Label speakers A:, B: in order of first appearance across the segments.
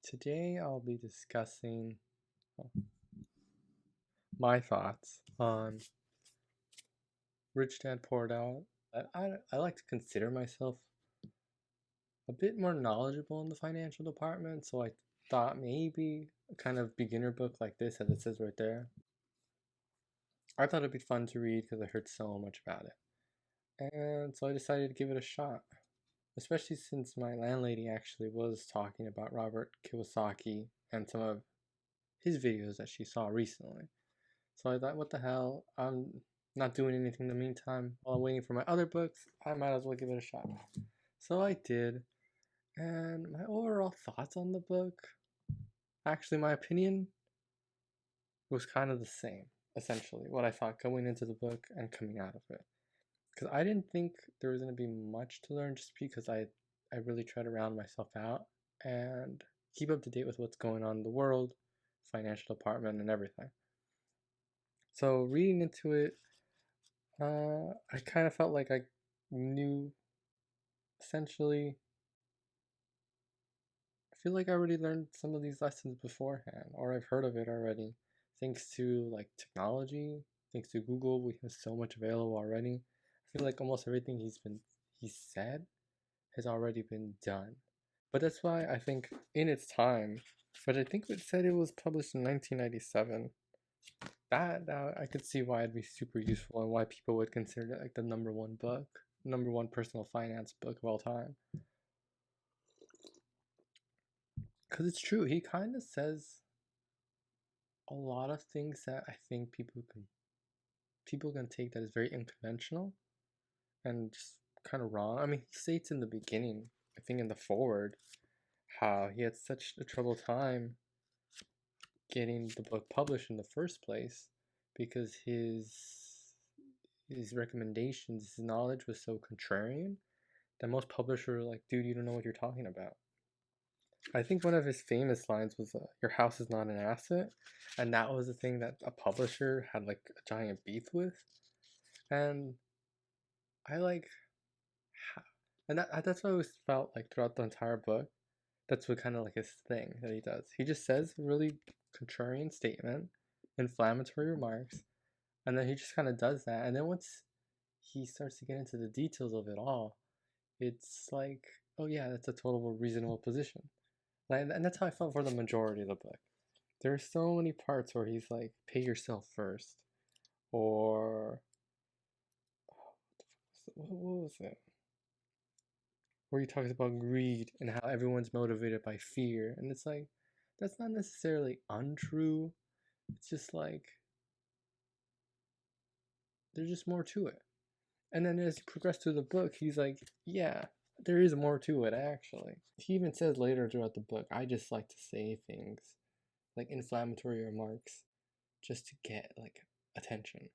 A: Today I'll be discussing my thoughts on Rich Dad Poor Dad. I like to consider myself a bit more knowledgeable in the financial department, so I thought maybe a kind of beginner book like this, as it says right there, I thought it'd be fun to read because I heard so much about it. And so I decided to give it a shot, especially since my landlady actually was talking about Robert Kiyosaki and some of his videos that she saw recently. So I thought, what the hell? I'm not doing anything in the meantime. While I'm waiting for my other books, I might as well give it a shot. So I did. And my overall thoughts on the book, actually, my opinion was kind of the same, essentially, what I thought going into the book and coming out of it. Because I didn't think there was going to be much to learn just because I really try to round myself out and keep up to date with what's going on in the world, financial department, and everything. So reading into it, I kind of felt like I knew, essentially, I feel like I already learned some of these lessons beforehand, or I've heard of it already. Thanks to like technology, thanks to Google, we have so much available already. I feel like almost everything he said has already been done. But that's why I think in its time, but I think it said it was published in 1997. That now I could see why it'd be super useful and why people would consider it like the number one book, number one personal finance book of all time. Because it's true, he kind of says a lot of things that I think people can take that is very unconventional and just kind of wrong. I mean, he states in the beginning, I think in the foreword, how he had such a trouble time getting the book published in the first place because his recommendations, his knowledge was so contrarian that most publishers were like, dude, you don't know what you're talking about. I think one of his famous lines was, your house is not an asset. And that was the thing that a publisher had like a giant beef with. And I like, and that's what I always felt like throughout the entire book. That's what kind of like his thing that he does. He just says a really contrarian statement, inflammatory remarks, and then he just kind of does that. And then once he starts to get into the details of it all, it's like, oh yeah, that's a total reasonable position. Like, and that's how I felt for the majority of the book. There are so many parts where he's like, pay yourself first, or what was it? Where he talks about greed and how everyone's motivated by fear, and it's like, that's not necessarily untrue. It's just like there's just more to it. And then as you progress through the book, he's like, yeah, there is more to it actually. He even says later throughout the book, I just like to say things like inflammatory remarks just to get like attention,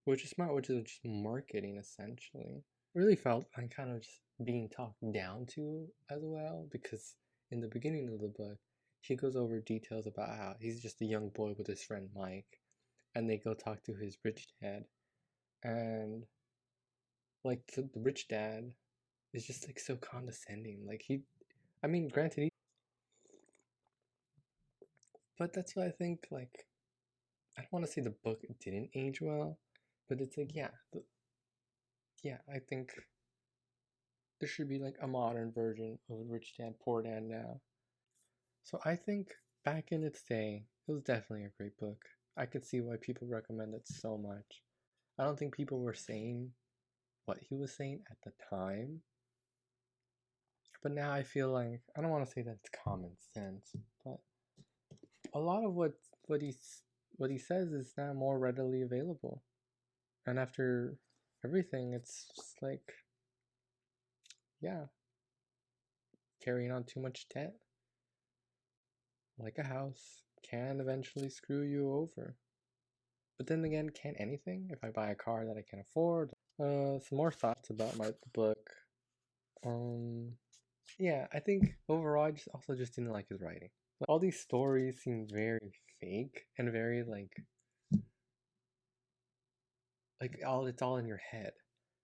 A: which is smart, which is just marketing essentially. Really felt I'm kind of just being talked down to as well because in the beginning of the book, he goes over details about how he's just a young boy with his friend Mike, and they go talk to his rich dad, and like the rich dad is just like so condescending. Like I mean, granted, but that's why I think like I don't want to say the book didn't age well, but it's like yeah, I think there should be like a modern version of Rich Dad Poor Dad now. So I think back in its day, it was definitely a great book. I could see why people recommend it so much. I don't think people were saying what he was saying at the time, but now I feel like I don't want to say that it's common sense, but a lot of what he's what he says is now more readily available. And after everything, it's just like, yeah, carrying on too much debt, like a house, can eventually screw you over. But then again, can anything? If I buy a car that I can afford. Some more thoughts about my book. Um, yeah, I think overall I just didn't like his writing. All these stories seem very fake and very like all it's all in your head.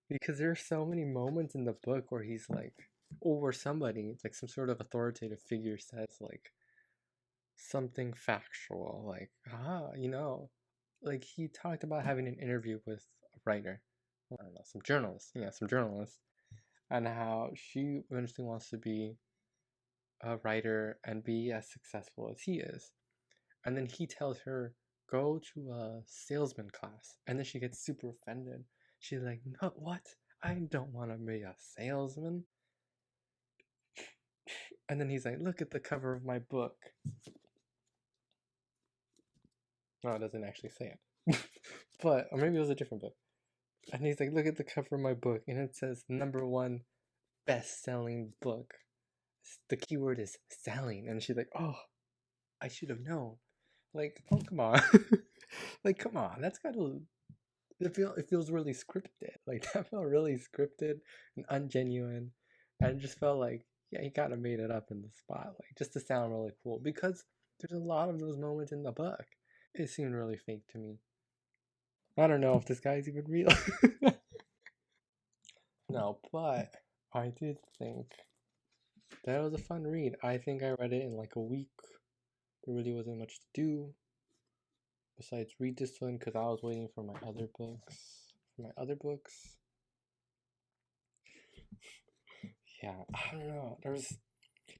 A: Because there's so many moments in the book where he's like, or where somebody, like some sort of authoritative figure says like, something factual, like, like he talked about having an interview with a writer, I don't know, some journalist, and how she eventually wants to be a writer and be as successful as he is. And then he tells her, go to a salesman class. And then she gets super offended. She's like, no, what? I don't want to be a salesman. And then he's like, look at the cover of my book. No, it doesn't actually say it. But, or maybe it was a different book. And he's like, look at the cover of my book. And it says, #1 best-selling book. The keyword is selling. And she's like, oh, I should have known. Like, oh, come on. Like, come on. That's got to... It feels really scripted. Like, that felt really scripted and ungenuine. And it just felt like, yeah, he kind of made it up in the spot. Like, just to sound really cool. Because there's a lot of those moments in the book. It seemed really fake to me. I don't know if this guy's even real. No, but I did think that was a fun read. I think I read it in like a week. There really wasn't much to do besides read this one because I was waiting for my other books. Yeah, I don't know.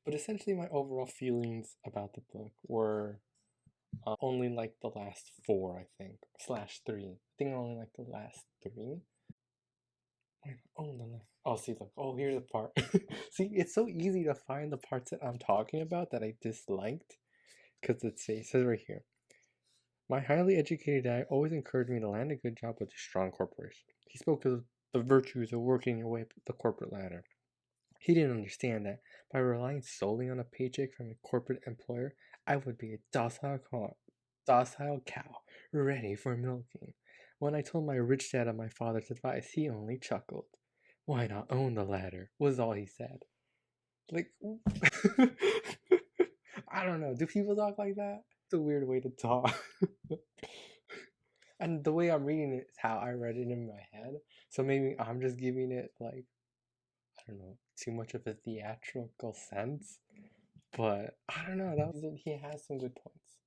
A: But essentially my overall feelings about the book were only like the last 4, I think, /3. I think I only like the last 3. Oh, see, look. Oh, here's the part. See, it's so easy to find the parts that I'm talking about that I disliked. Because it says right here, my highly educated dad always encouraged me to land a good job with a strong corporation. He spoke of the virtues of working your way up the corporate ladder. He didn't understand that by relying solely on a paycheck from a corporate employer, I would be a docile cow, ready for milking. When I told my rich dad of my father's advice, he only chuckled. Why not own the ladder, was all he said. Like, I don't know. Do people talk like that? It's a weird way to talk. And the way I'm reading it is how I read it in my head. So maybe I'm just giving it, like, I don't know, too much of a theatrical sense. But I don't know. He has some good points.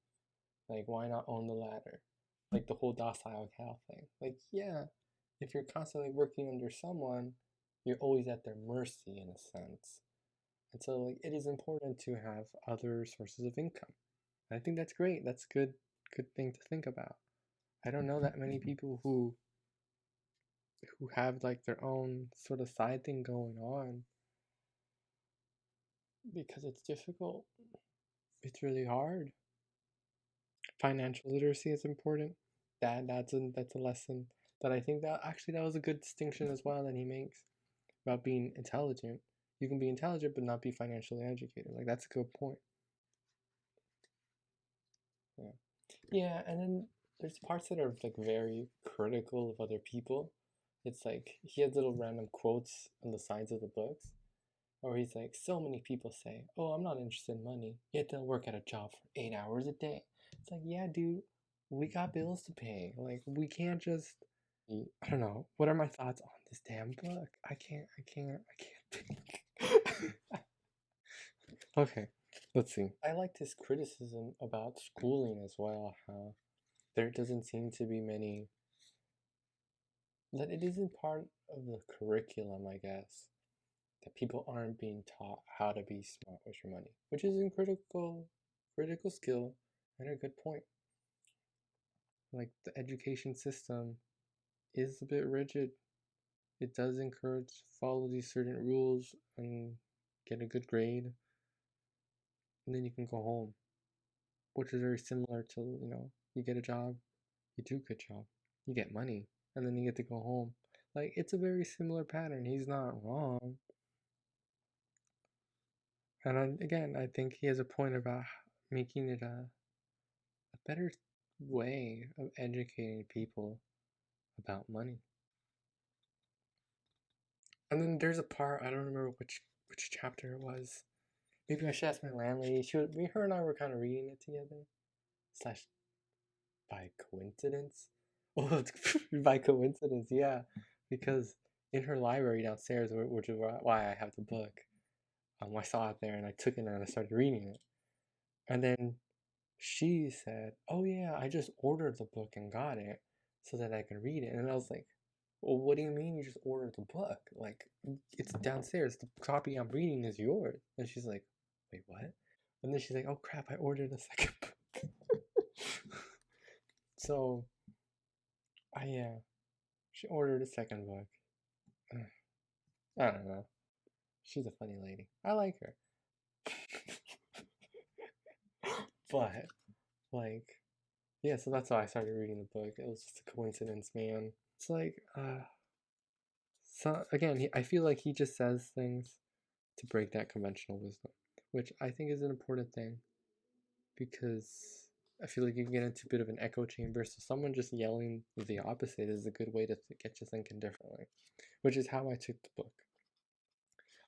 A: Like, why not own the ladder? Like the whole docile cow thing. Like, yeah, if you're constantly working under someone, you're always at their mercy in a sense. And so, like, it is important to have other sources of income. And I think that's great. That's good thing to think about. I don't know that many people who have like their own sort of side thing going on because it's difficult. It's really hard. Financial literacy is important. That's a lesson that I think that actually that was a good distinction as well that he makes about being intelligent. You can be intelligent but not be financially educated. Like, that's a good point. Yeah. Yeah, and then there's parts that are like very critical of other people. It's like he has little random quotes on the sides of the books, or he's like, so many people say, "Oh, I'm not interested in money," yet they'll work at a job for 8 hours a day. It's like, yeah, dude, we got bills to pay. Like, we can't just. I don't know. What are my thoughts on this damn book? I can't think. Okay, let's see. I liked his criticism about schooling as well. How there doesn't seem to be many. That it isn't part of the curriculum, I guess. That people aren't being taught how to be smart with your money, which is a critical skill and a good point. Like, the education system is a bit rigid. It does encourage follow these certain rules and get a good grade, and then you can go home, which is very similar to, you get a job, you do a good job, you get money, and then you get to go home. Like, it's a very similar pattern. He's not wrong. And again, I think he has a point about making it a better way of educating people about money. And then there's a part, I don't remember which chapter it was. Maybe I should ask my landlady. Her and I were kind of reading it together. Slash, by coincidence. Oh, by coincidence, yeah. Because in her library downstairs, which is why I have the book, I saw it there and I took it and I started reading it. And then she said, "Oh yeah, I just ordered the book and got it so that I can read it." And I was like, "Well, what do you mean you just ordered the book? Like, it's downstairs. The copy I'm reading is yours." And she's like, "Wait, what?" And then she's like, "Oh crap, I ordered a second book." So, yeah, she ordered a second book. I don't know. She's a funny lady. I like her. But, like, yeah, so that's why I started reading the book. It was just a coincidence, man. It's like, so again, I feel like he just says things to break that conventional wisdom, which I think is an important thing because I feel like you can get into a bit of an echo chamber. So someone just yelling the opposite is a good way to get you thinking differently, which is how I took the book.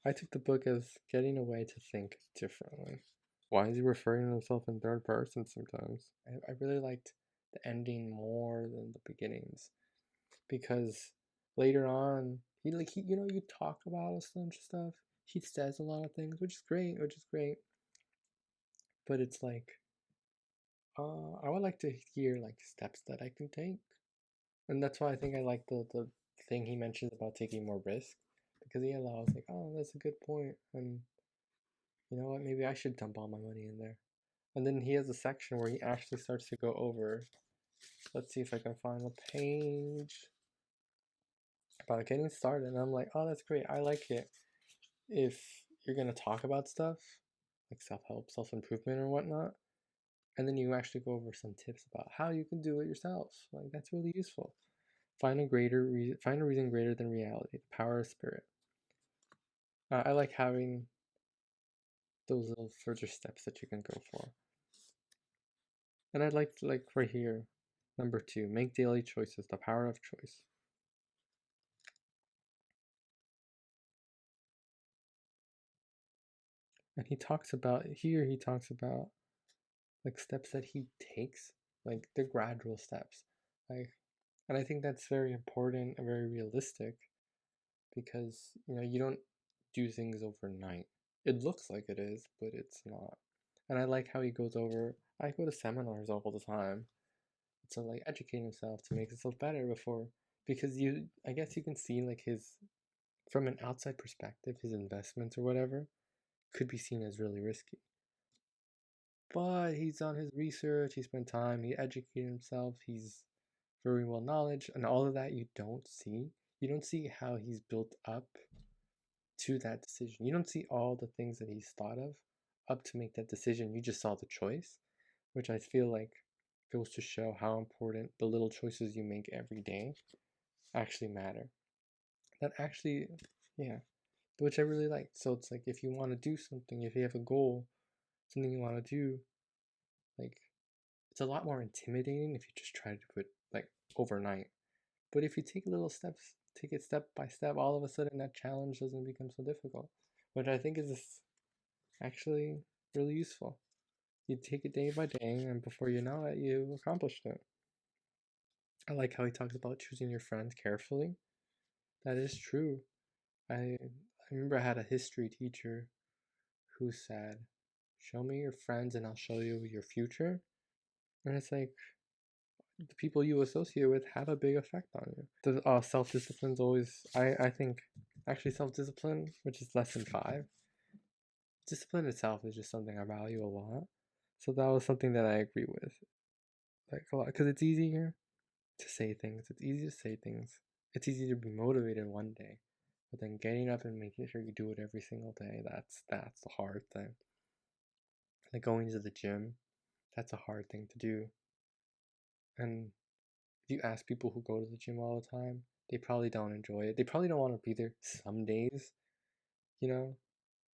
A: I took the book as getting a way to think differently. Why is he referring to himself in third person sometimes? I really liked the ending more than the beginnings because later on he you talk about a bunch of stuff. He says a lot of things, which is great. But it's like I would like to hear like steps that I can take, and that's why I think I like the thing he mentions about taking more risk because he allows like, oh, that's a good point, and you know what, maybe I should dump all my money in there. And then he has a section where he actually starts to go over. Let's see if I can find the page about getting started. And I'm like, oh, that's great. I like it. If you're gonna talk about stuff like self-help, self-improvement, or whatnot, and then you actually go over some tips about how you can do it yourself. Like that's really useful. Find a reason greater than reality. The power of spirit. I like having those little further steps that you can go for. And I'd like right here, number 2, make daily choices. The power of choice. And he talks about like steps that he takes, like the gradual steps. Like, and I think that's very important and very realistic because you don't do things overnight. It looks like it is, but it's not. And I like how he goes over. I go to seminars all the time to like educate himself to make himself better before because I guess you can see like his from an outside perspective his investments or whatever could be seen as really risky. But he's done his research, he spent time, he educated himself, he's very well knowledge, and all of that you don't see. You don't see how he's built up to that decision. You don't see all the things that he's thought of up to make that decision. You just saw the choice, which I feel like goes to show how important the little choices you make every day actually matter. That actually, yeah, which I really like. So it's like if you want to do something, if you have a goal, something you want to do, like it's a lot more intimidating if you just try to do it like overnight. But if you take little steps, take it step by step, all of a sudden that challenge doesn't become so difficult, which I think is actually really useful. You take it day by day, and before you know it, you accomplished it. I like how he talks about choosing your friends carefully. That is true. I remember I had a history teacher who said, "Show me your friends, and I'll show you your future." And it's like the people you associate with have a big effect on you. The self discipline's always, I think, actually self discipline, which is lesson 5. Discipline itself is just something I value a lot. So that was something that I agree with, like a lot, because it's easier to say things. It's easy to say things. It's easy to be motivated one day, but then getting up and making sure you do it every single day, that's the hard thing. Like going to the gym, that's a hard thing to do. And if you ask people who go to the gym all the time, they probably don't enjoy it. They probably don't want to be there some days, you know?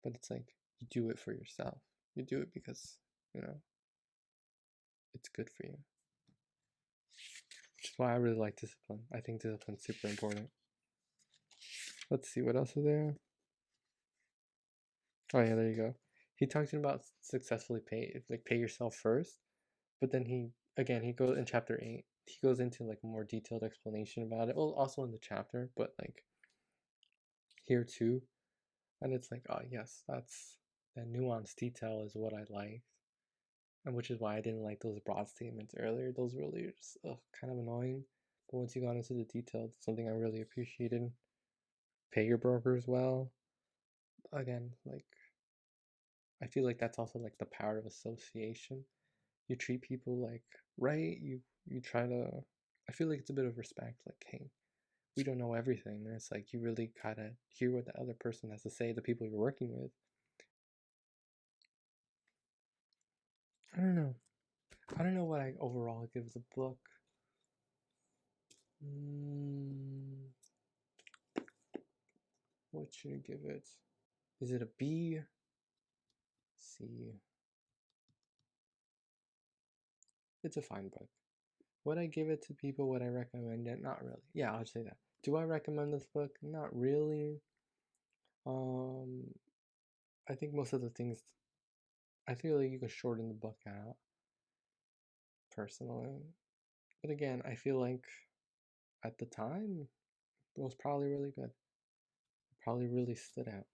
A: But it's like you do it for yourself. You do it because, you know, it's good for you. Which is why I really like discipline. I think discipline's super important. Let's see what else is there. Oh yeah, there you go. He talks about successfully pay yourself first, but then he goes in chapter 8. He goes into like a more detailed explanation about it. Well, also in the chapter, but like here too. And it's like, oh yes, that nuanced detail is what I like. and which is why I didn't like those broad statements earlier. Those really just kind of annoying. But once you got into the details, something I really appreciated. Pay your brokers well. Again, like I feel like that's also like the power of association. You treat people like right. You try to. I feel like it's a bit of respect. Like, hey, we don't know everything. And it's like you really gotta hear what the other person has to say. The people you're working with. I don't know. I don't know what I overall give the book. Mm, what should I give it? Is it a B? C. It's a fine book. Would I give it to people? Would I recommend it? Not really. Yeah, I'll say that. Do I recommend this book? Not really. Um, I think most of the things. I feel like you could shorten the book out, personally. But again, I feel like at the time it was probably really good. It probably really stood out.